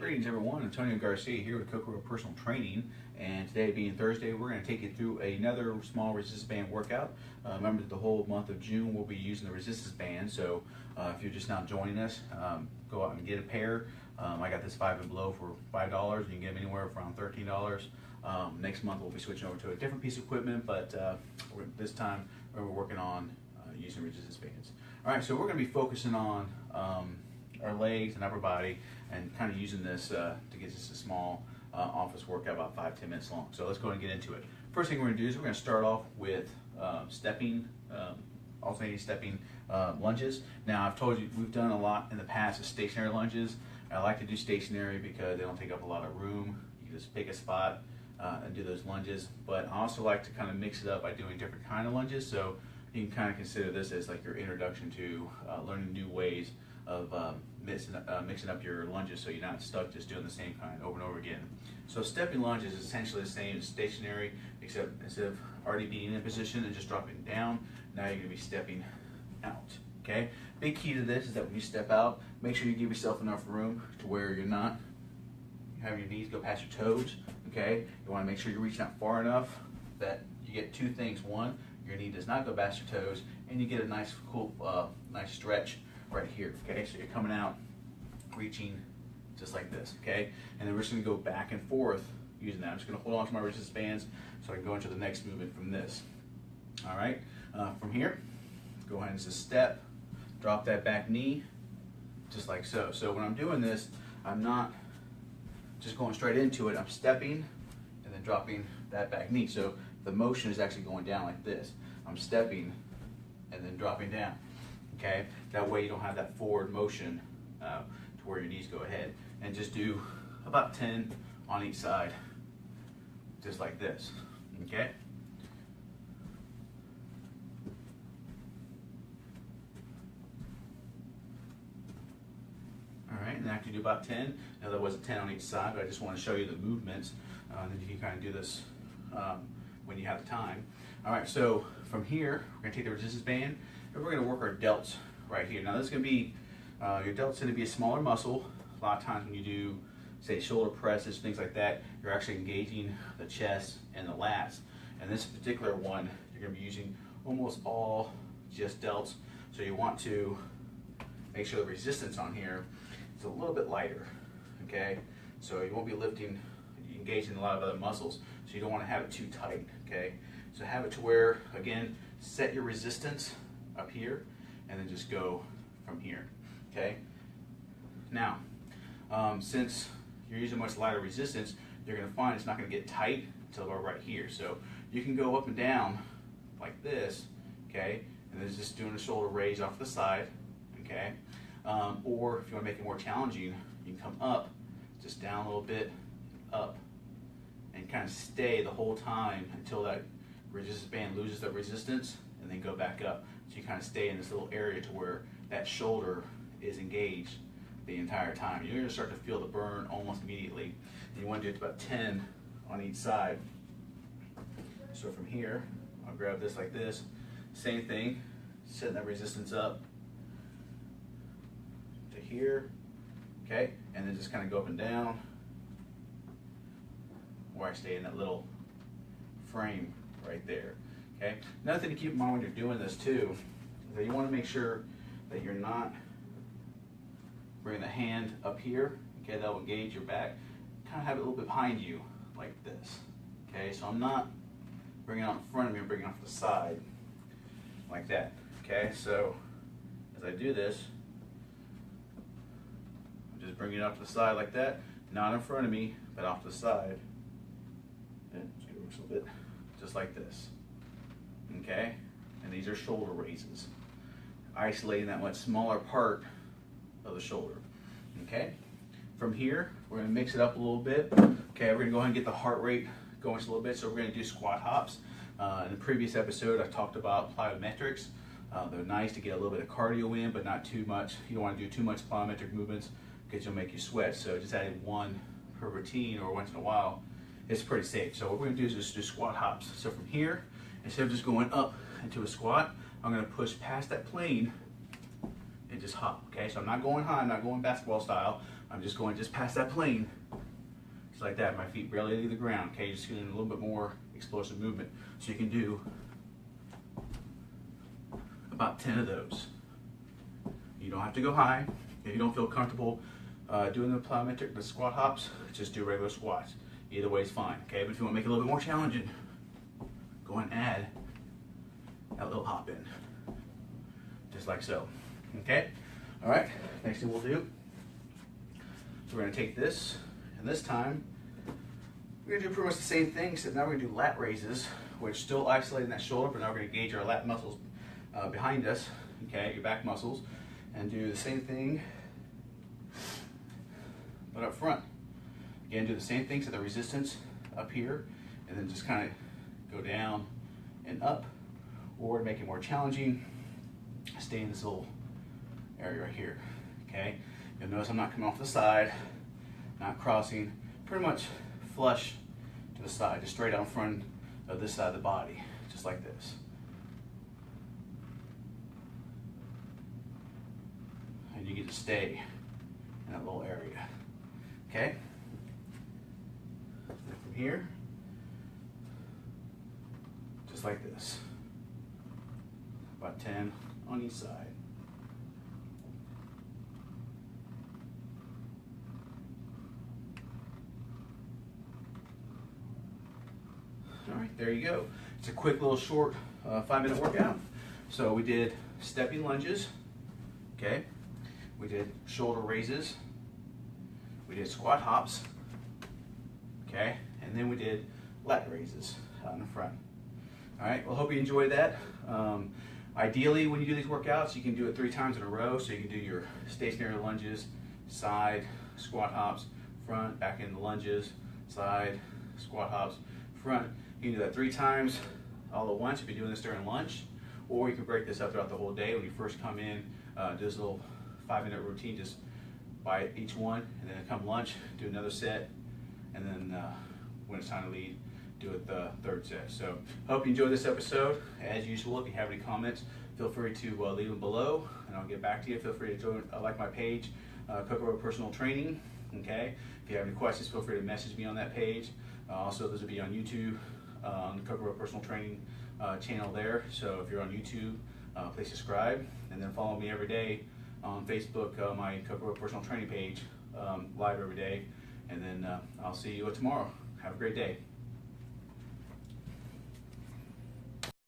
Greetings everyone, Antonio Garcia here with Kokoro Personal Training, and today being Thursday we're going to take you through another small resistance band workout. Remember that the whole month of June we'll be using the resistance band, so if you're just now joining us, go out and get a pair. I got this 5 and below for $5. You can get them anywhere for around $13. Next month we'll be switching over to a different piece of equipment, but this time we're working on using resistance bands. Alright, so we're going to be focusing on our legs and upper body and kind of using this to get just a small office workout, about 5-10 minutes long. So let's go ahead and get into it. First thing we're going to do is we're going to start off with alternating stepping lunges. Now I've told you we've done a lot in the past of stationary lunges. I like to do stationary because they don't take up a lot of room. You can just pick a spot and do those lunges, but I also like to kind of mix it up by doing different kind of lunges. So you can kind of consider this as like your introduction to learning new ways of mixing up your lunges, so you're not stuck just doing the same kind over and over again. So stepping lunge is essentially the same as stationary, except instead of already being in position and just dropping down, now you're going to be stepping out. Okay. Big key to this is that when you step out, make sure you give yourself enough room to where you're not having your knees go past your toes. Okay. You want to make sure you're reaching out far enough that you get two things. One, your knee does not go past your toes, and you get a nice, cool, nice stretch right here. Okay, so you're coming out, reaching just like this. Okay, and then we're just going to go back and forth using that. I'm just going to hold on to my resistance bands so I can go into the next movement from this. All right, from here, go ahead and just step, drop that back knee, just like so. So when I'm doing this, I'm not just going straight into it. I'm stepping and then dropping that back knee. So the motion is actually going down like this. I'm stepping and then dropping down. Okay, that way you don't have that forward motion to where your knees go ahead, and just do about 10 on each side, just like this. Okay. All right, and after you do about 10, now that wasn't 10 on each side, but I just want to show you the movements, and then you can kind of do this when you have the time. All right, so from here, we're going to take the resistance band, and we're going to work our delts right here. Now this is going to be, your delts going to be a smaller muscle. A lot of times when you do, say, shoulder presses, things like that, you're actually engaging the chest and the lats. And this particular one, you're going to be using almost all just delts. So you want to make sure the resistance on here is a little bit lighter, okay? So you won't be lifting, engaging a lot of other muscles, so you don't want to have it too tight, okay? So have it to where, again, set your resistance up here, and then just go from here, okay? Now, since you're using much lighter resistance, you're going to find it's not going to get tight until about right here. So you can go up and down like this, okay? And then just doing a shoulder raise off the side, okay? Or if you want to make it more challenging, you can come up, just down a little bit, up, and kind of stay the whole time until that resistance band loses that resistance, and then go back up. So you kind of stay in this little area to where that shoulder is engaged the entire time. You're going to start to feel the burn almost immediately. And you want to do it about 10 on each side. So from here, I'll grab this like this. Same thing, setting that resistance up to here, okay? And then just kind of go up and down where I stay in that little frame right there. Okay. Another thing to keep in mind when you're doing this too is that you want to make sure that you're not bringing the hand up here. Okay, that will engage your back. Kind of have it a little bit behind you, like this. Okay, so I'm not bringing it out in front of me. I'm bringing it off the side, like that. Okay, so as I do this, I'm just bringing it up to the side like that, not in front of me, but off the side. And just give it a little bit, just like this. Okay, and these are shoulder raises, isolating that much smaller part of the shoulder. Okay, from here we're going to mix it up a little bit. Okay, we're going to go ahead and get the heart rate going just a little bit. So we're going to do squat hops. In the previous episode I talked about plyometrics. They're nice to get a little bit of cardio in, but not too much. You don't want to do too much plyometric movements because you'll make you sweat. So just adding one per routine or once in a while, it's pretty safe. So what we're going to do is just do squat hops. So from here, instead of just going up into a squat, I'm going to push past that plane and just hop, okay? So I'm not going high, I'm not going basketball style. I'm just going just past that plane, just like that. My feet barely leave the ground, okay? Just getting a little bit more explosive movement. So you can do about 10 of those. You don't have to go high. If you don't feel comfortable doing the plyometric, the squat hops, just do regular squats. Either way is fine, okay? But if you want to make it a little bit more challenging, go and add that little hop in, just like so, okay? All right, next thing we'll do, so we're gonna take this, and this time, we're gonna do pretty much the same thing, except now we're gonna do lat raises, which still isolating that shoulder, but now we're gonna engage our lat muscles behind us, okay, your back muscles, and do the same thing, but up front. Again, do the same thing, so the resistance up here, and then just kind of go down and up, or to make it more challenging, stay in this little area right here, okay? You'll notice I'm not coming off the side, not crossing, pretty much flush to the side, just straight out in front of this side of the body, just like this. And you get to stay in that little area, okay? And from here, just like this, about 10 on each side. All right, there you go. It's a quick little short 5-minute workout. So we did stepping lunges, okay? We did shoulder raises. We did squat hops, okay? And then we did lat raises out in the front. All right, well, hope you enjoyed that. Ideally, when you do these workouts, you can do it 3 times in a row. So you can do your stationary lunges, side, squat hops, front, back into lunges, side, squat hops, front. You can do that 3 times all at once if you're doing this during lunch, or you can break this up throughout the whole day. When you first come in, do this little 5-minute routine, just by each one, and then come lunch, do another set, and then when it's time to leave, do it the 3rd set. So hope you enjoyed this episode. As usual, if you have any comments, feel free to leave them below, and I'll get back to you. Feel free to join, like my page, Cocoa Personal Training. Okay. If you have any questions, feel free to message me on that page. Also, this will be on YouTube, on the Cocoa Personal Training channel there. So if you're on YouTube, please subscribe, and then follow me every day on Facebook, my Cocoa Personal Training page, live every day. And then I'll see you tomorrow. Have a great day.